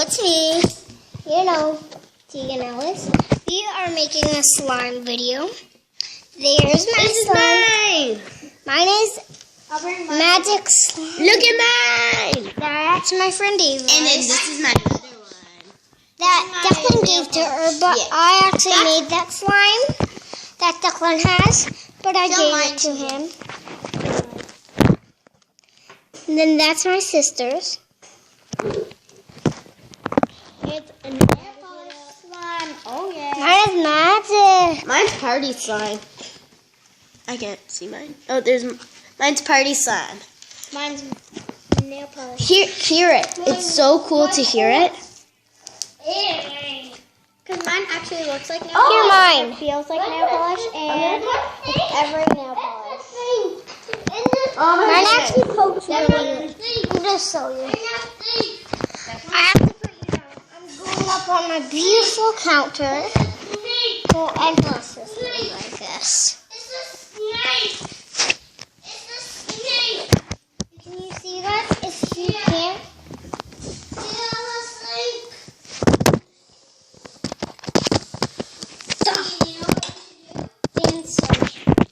it's me. You know, Teagan Ellis. We are making a slime video. There's my slime. Mine is magic slime. Look at mine. That's my friend Eva. And then this is my other one. That Declan gave to her, but I actually made that slime that Declan has, but I gave it to him. And then that's my sister's. It's a nail polish slime. Oh yeah. Mine is magic. Mine's party slime. I can't see mine. Oh, mine's party slime. Mine's nail polish. Hear it. It's so cool to hear it. Because mine actually looks like nail polish. Hear mine. It feels like nail polish, and it's every nail polish. Mine actually pokes really. I'm just show you. I have to put you down. I'm going up on my beautiful counter. And plus this like this.